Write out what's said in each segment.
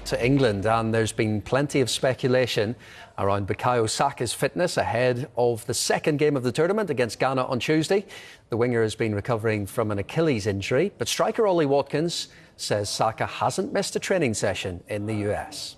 to England, and there's been plenty of speculation around Bukayo Saka's fitness ahead of the second game of the tournament against Ghana on Tuesday. The winger has been recovering from an Achilles injury, but striker Ollie Watkins says Saka hasn't missed a training session in the US.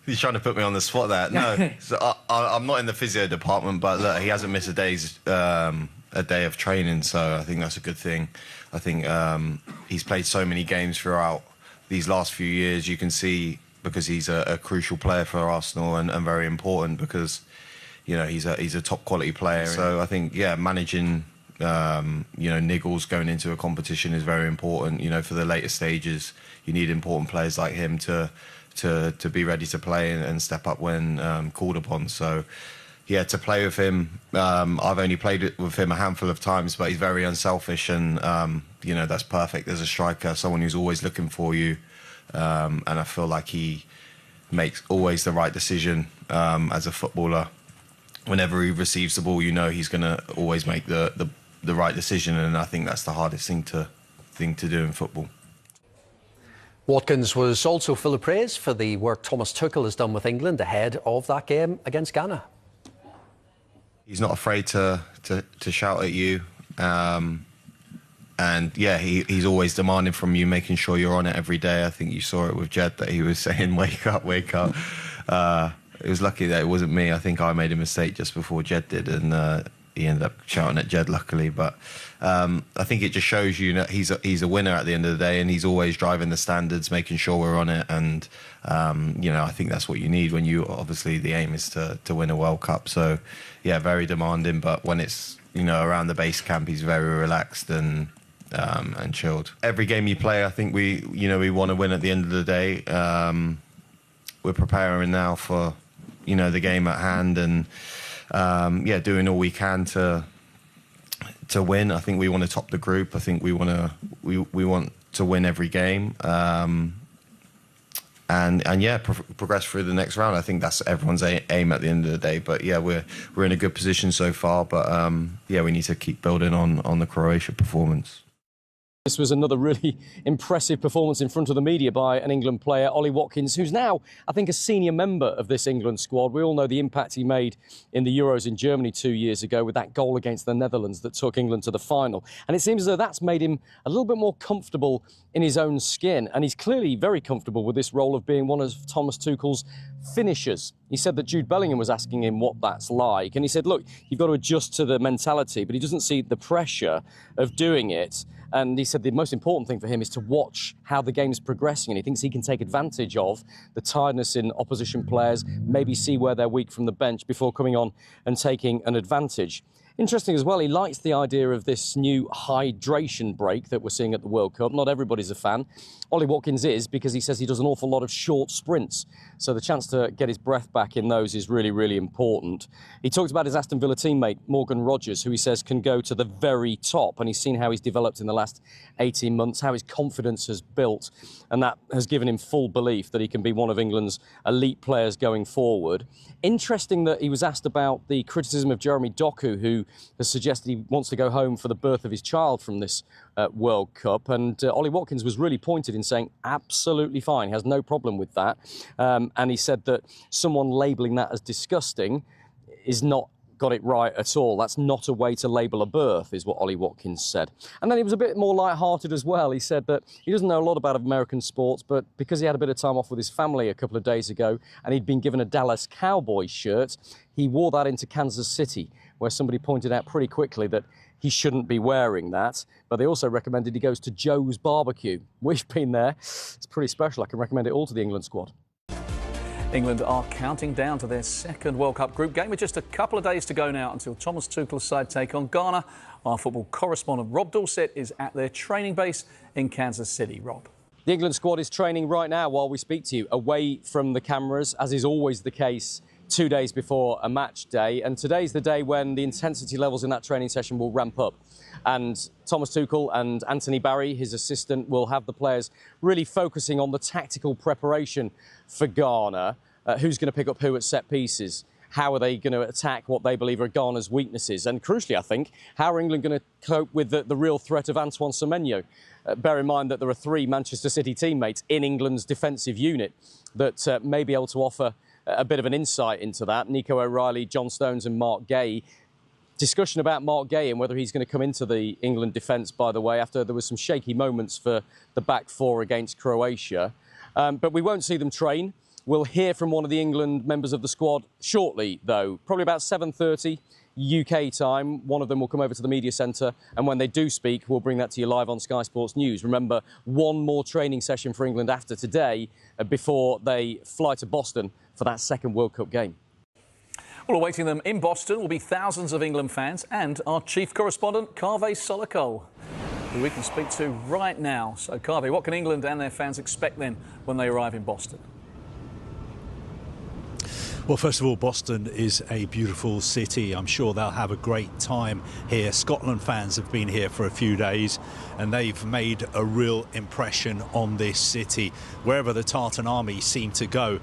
He's trying to put me on the spot there. No, so I'm not in the physio department, but look, he hasn't missed a day of training, so I think that's a good thing. I think he's played so many games throughout these last few years. You can see, because he's a crucial player for Arsenal and very important, because you know he's a top quality player. So I think, yeah, managing niggles going into a competition is very important. You know, for the later stages, you need important players like him to be ready to play and step up when called upon. So yeah, to play with him, I've only played with him a handful of times, but he's very unselfish, and that's perfect as a striker, someone who's always looking for you, and I feel like he makes always the right decision as a footballer. Whenever he receives the ball, you know he's going to always make the right decision, and I think that's the hardest thing to do in football. Watkins was also full of praise for the work Thomas Tuchel has done with England ahead of that game against Ghana. He's not afraid to shout at you, and yeah, he's always demanding from you, making sure you're on it every day. I think you saw it with Jed, that he was saying, "Wake up, wake up." It was lucky that it wasn't me. I think I made a mistake just before Jed did, and he ended up shouting at Jed, luckily. But I think it just shows you that he's a winner at the end of the day, and he's always driving the standards, making sure we're on it. And I think that's what you need when you, obviously the aim is to win a World Cup. So yeah, very demanding, but when it's around the base camp, he's very relaxed and chilled. Every game you play, I think we want to win at the end of the day. We're preparing now for the game at hand, and doing all we can to win. I think we want to top the group. I think we want to win every game, progress through the next round. I think that's everyone's aim at the end of the day. But yeah, we're in a good position so far. But we need to keep building on the Croatia performance. This was another really impressive performance in front of the media by an England player, Ollie Watkins, who's now, I think, a senior member of this England squad. We all know the impact he made in the Euros in Germany 2 years ago with that goal against the Netherlands that took England to the final. And it seems as though that's made him a little bit more comfortable in his own skin. And he's clearly very comfortable with this role of being one of Thomas Tuchel's finishers. He said that Jude Bellingham was asking him what that's like. And he said, look, you've got to adjust to the mentality, but he doesn't see the pressure of doing it. And he said the most important thing for him is to watch how the game's progressing, and he thinks he can take advantage of the tiredness in opposition players, maybe see where they're weak from the bench before coming on and taking an advantage. Interesting as well, he likes the idea of this new hydration break that we're seeing at the World Cup. Not everybody's a fan. Ollie Watkins is, because he says he does an awful lot of short sprints. So the chance to get his breath back in those is really, really important. He talked about his Aston Villa teammate, Morgan Rogers, who he says can go to the very top. And he's seen how he's developed in the last 18 months, how his confidence has built. And that has given him full belief that he can be one of England's elite players going forward. Interesting that he was asked about the criticism of Jeremy Doku, who has suggested he wants to go home for the birth of his child from this World Cup. And Ollie Watkins was really pointed in saying absolutely fine, he has no problem with that. And he said that someone labelling that as disgusting is not got it right at all. That's not a way to label a birth, is what Ollie Watkins said. And then he was a bit more light-hearted as well. He said that he doesn't know a lot about American sports, but because he had a bit of time off with his family a couple of days ago and he'd been given a Dallas Cowboys shirt, he wore that into Kansas City, where somebody pointed out pretty quickly that he shouldn't be wearing that. But they also recommended he goes to Joe's Barbecue. We've been there. It's pretty special. I can recommend it all to the England squad. England are counting down to their second World Cup group game with just a couple of days to go now until Thomas Tuchel's side take on Ghana. Our football correspondent Rob Dorset is at their training base in Kansas City. Rob. The England squad is training right now while we speak to you, away from the cameras, as is always the case 2 days before a match day. And today's the day when the intensity levels in that training session will ramp up. And Thomas Tuchel and Anthony Barry, his assistant, will have the players really focusing on the tactical preparation for Ghana, who's going to pick up who at set pieces. how are they going to attack what they believe are Ghana's weaknesses? And crucially, I think, how are England going to cope with the real threat of Antoine Semenyo? Bear in mind that there are 3 Manchester City teammates in England's defensive unit that may be able to offer a bit of an insight into that. Nico O'Reilly, John Stones and Mark Gay. Discussion about Mark Gay and whether he's going to come into the England defence, by the way, after there was some shaky moments for the back 4 against Croatia. But we won't see them train. We'll hear from one of the England members of the squad shortly, though, probably about 7:30 UK time. One of them will come over to the media centre, and when they do speak, we'll bring that to you live on Sky Sports News. Remember, one more training session for England after today before they fly to Boston for that second World Cup game. Well, awaiting them in Boston will be thousands of England fans and our chief correspondent, Kaveh Solokol, who we can speak to right now. So, Kaveh, what can England and their fans expect then when they arrive in Boston? Well, first of all, Boston is a beautiful city. I'm sure they'll have a great time here. Scotland fans have been here for a few days and they've made a real impression on this city. Wherever the Tartan Army seem to go,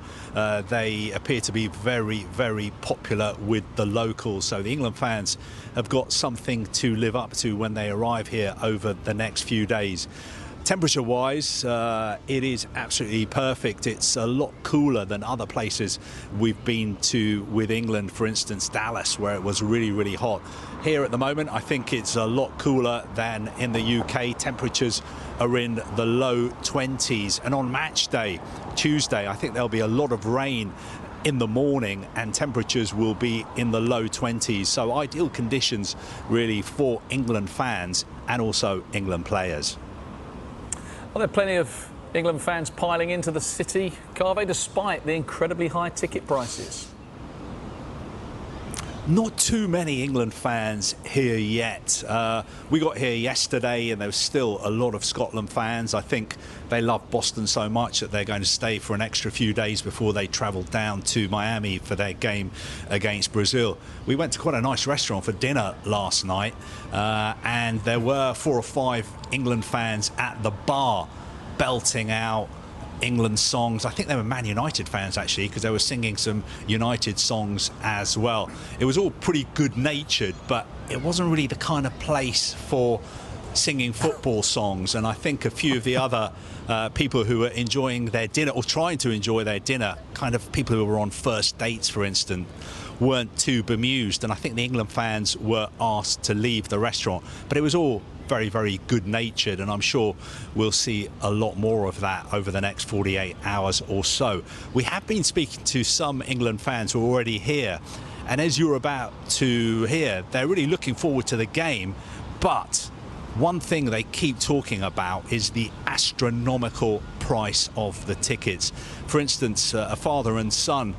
they appear to be very, very popular with the locals. So the England fans have got something to live up to when they arrive here over the next few days. Temperature-wise, it is absolutely perfect. It's a lot cooler than other places we've been to with England, for instance, Dallas, where it was really, really hot. Here at the moment, I think it's a lot cooler than in the UK. Temperatures are in the low 20s. And on match day, Tuesday, I think there'll be a lot of rain in the morning and temperatures will be in the low 20s. So ideal conditions, really, for England fans and also England players. Are there plenty of England fans piling into the city, Kaveh, despite the incredibly high ticket prices? Not too many England fans here yet. We got here yesterday and there was still a lot of Scotland fans. I think they love Boston so much that they're going to stay for an extra few days before they travel down to Miami for their game against Brazil. We went to quite a nice restaurant for dinner last night and there were 4 or 5 England fans at the bar belting out England songs. I think they were Man United fans actually, because they were singing some United songs as well. It was all pretty good-natured, but it wasn't really the kind of place for singing football songs. And I think a few of the other people who were enjoying their dinner or trying to enjoy their dinner, kind of people who were on first dates, for instance, weren't too bemused. And I think the England fans were asked to leave the restaurant, but it was all very, very good-natured, and I'm sure we'll see a lot more of that over the next 48 hours or so. We have been speaking to some England fans who are already here, and as you're about to hear, they're really looking forward to the game, but one thing they keep talking about is the astronomical price of the tickets. For instance, a father and son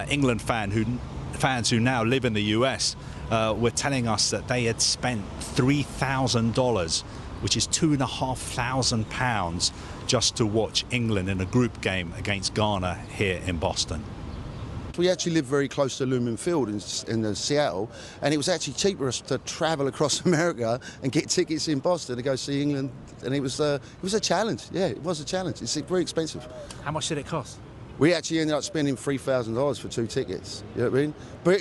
England fans who now live in the US were telling us that they had spent $3,000, which is £2,500, just to watch England in a group game against Ghana here in Boston. We actually live very close to Lumen Field in Seattle, and it was actually cheaper to travel across America and get tickets in Boston to go see England, and it was a challenge. Yeah, it was a challenge. It's very expensive. How much did it cost? We actually ended up spending $3,000 for 2 tickets. You know what I mean?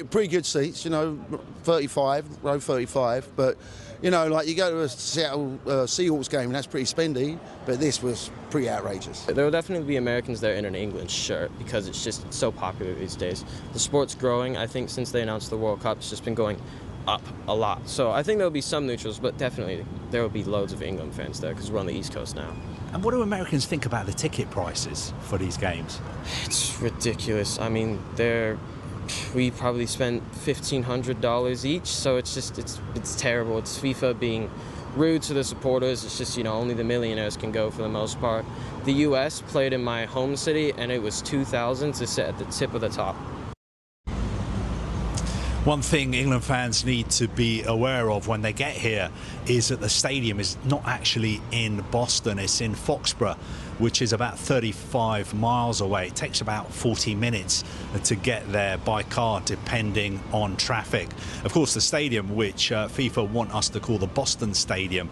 Pretty good seats, you know, 35, row 35. But, you know, like you go to a Seattle Seahawks game and that's pretty spendy, but this was pretty outrageous. There will definitely be Americans there in an England shirt because it's just so popular these days. The sport's growing. I think since they announced the World Cup, it's just been going up a lot. So I think there'll be some neutrals, but definitely there will be loads of England fans there because we're on the East Coast now. And what do Americans think about the ticket prices for these games? It's ridiculous. I mean, we probably spent $1,500 each, so it's terrible. It's FIFA being rude to the supporters. It's just, you know, only the millionaires can go for the most part. The US played in my home city and it was $2,000 to sit at the tip of the top. One thing England fans need to be aware of when they get here is that the stadium is not actually in Boston, it's in Foxborough, which is about 35 miles away. It takes about 40 minutes to get there by car, depending on traffic. Of course, the stadium, which FIFA want us to call the Boston Stadium,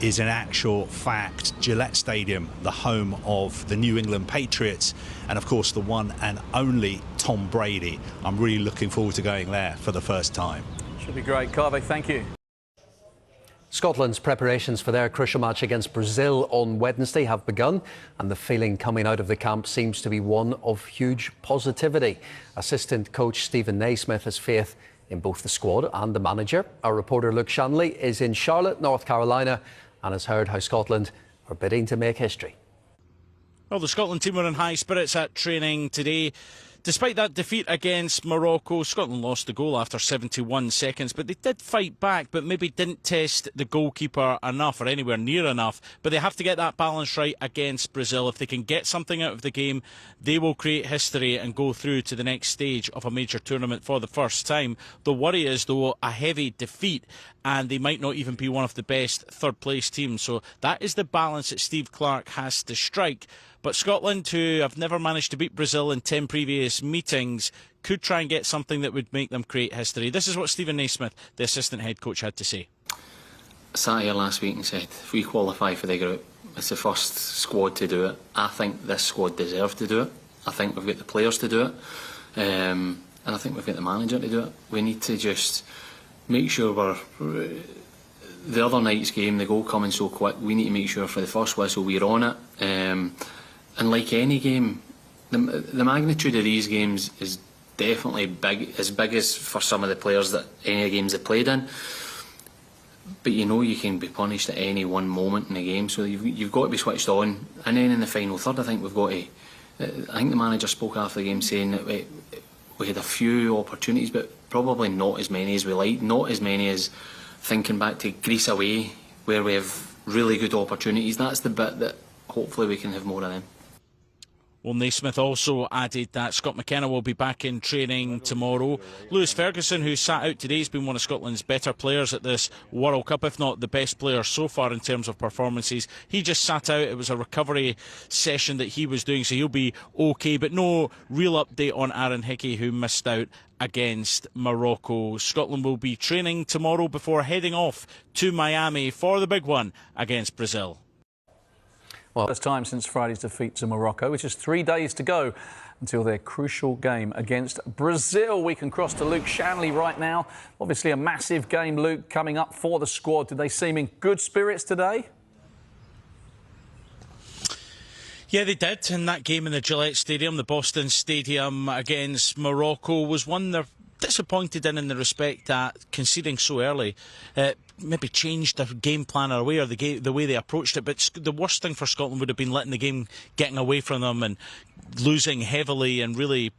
is in actual fact Gillette Stadium, the home of the New England Patriots, and of course the one and only Tom Brady. I'm really looking forward to going there for the first time. Should be great. Carvey, thank you. Scotland's preparations for their crucial match against Brazil on Wednesday have begun, and the feeling coming out of the camp seems to be one of huge positivity. Assistant coach Stephen Naismith has faith in both the squad and the manager. Our reporter Luke Shanley is in Charlotte, North Carolina, and has heard how Scotland are bidding to make history. Well, the Scotland team were in high spirits at training today. Despite that defeat against Morocco, Scotland lost the goal after 71 seconds, but they did fight back, but maybe didn't test the goalkeeper enough or anywhere near enough. But they have to get that balance right against Brazil. If they can get something out of the game, they will create history and go through to the next stage of a major tournament for the first time. The worry is, though, a heavy defeat, and they might not even be one of the best third-place teams. So that is the balance that Steve Clarke has to strike. But Scotland, who have never managed to beat Brazil in 10 previous meetings, could try and get something that would make them create history. This is what Stephen Naismith, the assistant head coach, had to say. I sat here last week and said, if we qualify for the group, it's the first squad to do it. I think this squad deserves to do it. I think we've got the players to do it. And I think we've got the manager to do it. We need to just make sure we're... The other night's game, the goal coming so quick, we need to make sure for the first whistle we're on it. And like any game, the magnitude of these games is definitely big as for some of the players that any games they've played in. But you know you can be punished at any one moment in the game, so you've got to be switched on. And then in the final third, I think we've got to. I think the manager spoke after the game saying that we had a few opportunities, but probably not as many as we liked. Not as many as thinking back to Greece away, where we have really good opportunities. That's the bit that hopefully we can have more of them. Well, Naismith also added that Scott McKenna will be back in training tomorrow. Lewis Ferguson, who sat out today, has been one of Scotland's better players at this World Cup, if not the best player so far in terms of performances. He just sat out. It was a recovery session that he was doing, so he'll be okay. But no real update on Aaron Hickey, who missed out against Morocco. Scotland will be training tomorrow before heading off to Miami for the big one against Brazil. Well, first time since Friday's defeat to Morocco, which is 3 days to go until their crucial game against Brazil. We can cross to Luke Shanley right now. Obviously a massive game, Luke, coming up for the squad. Did they seem in good spirits today? Yeah, they did. In that game in the Gillette Stadium, the Boston Stadium against Morocco, was one they're disappointed in the respect that conceding so early maybe changed their game plan or the way they approached it. But the worst thing for Scotland would have been letting the game getting away from them and losing heavily and really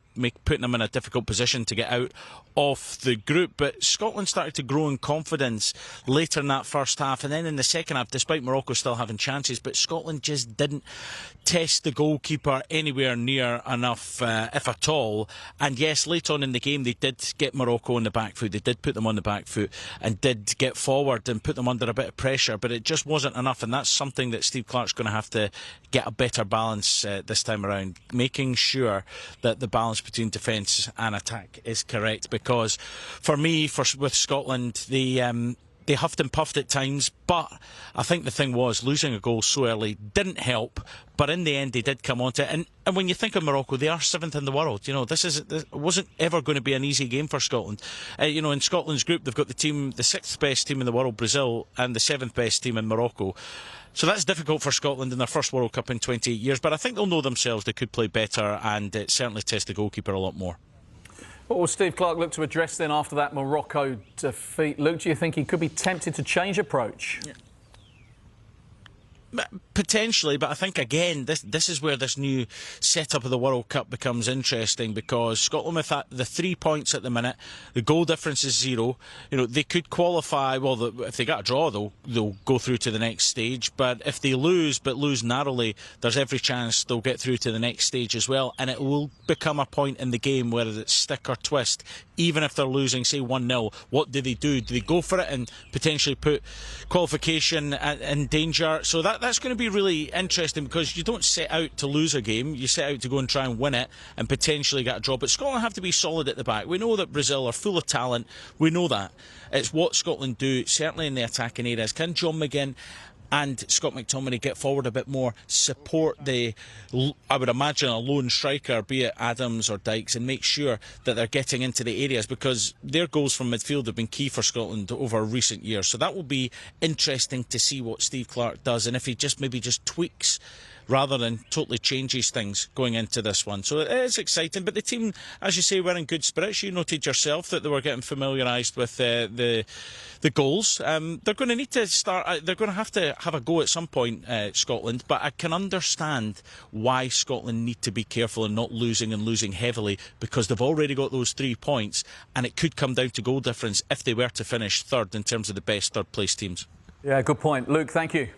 putting them in a difficult position to get out of the group. But Scotland started to grow in confidence later in that first half, and then in the second half, despite Morocco still having chances, but Scotland just didn't test the goalkeeper anywhere near enough, if at all. And yes, late on in the game, they did get Morocco on the back foot. They did put them on the back foot and did get forward and put them under a bit of pressure, but it just wasn't enough. And that's something that Steve Clarke's going to have to get a better balance this time around, making sure that the balance between defence and attack is correct. Because for me, with Scotland, they huffed and puffed at times, but I think the thing was losing a goal so early didn't help. But in the end, they did come onto it. And when you think of Morocco, they are 7th in the world. You know, this wasn't ever going to be an easy game for Scotland. You know, in Scotland's group, they've got the 6th best team in the world, Brazil, and the 7th best team in Morocco. So that's difficult for Scotland in their first World Cup in 28 years. But I think they'll know themselves they could play better and certainly test the goalkeeper a lot more. What will Steve Clarke look to address then after that Morocco defeat? Luke, do you think he could be tempted to change approach? Yeah. Potentially, but I think again this is where this new setup of the World Cup becomes interesting, because Scotland with the 3 points at the minute, the goal difference is 0. You know, they could qualify. Well, if they get a draw, they'll go through to the next stage. But if they lose, but lose narrowly, there's every chance they'll get through to the next stage as well. And it will become a point in the game where it's stick or twist. Even if they're losing, say 1-0, what do? Do they go for it and potentially put qualification in danger? So that's going to be really interesting, because you don't set out to lose a game, you set out to go and try and win it and potentially get a draw. But Scotland have to be solid at the back. We know that Brazil are full of talent, we know that. It's what Scotland do, certainly in the attacking areas. Can John McGinn and Scott McTominay get forward a bit more, support the, I would imagine, a lone striker, be it Adams or Dykes, and make sure that they're getting into the areas, because their goals from midfield have been key for Scotland over recent years. So that will be interesting to see what Steve Clarke does, and if he maybe just tweaks rather than totally changes things going into this one. So it is exciting, but the team, as you say, were in good spirits. You noted yourself that they were getting familiarised with the goals. They're going to need to start, they're going to have a go at some point, Scotland, but I can understand why Scotland need to be careful in not losing and losing heavily, because they've already got those 3 points, and it could come down to goal difference if they were to finish third in terms of the best third place teams. Yeah, good point. Luke, thank you.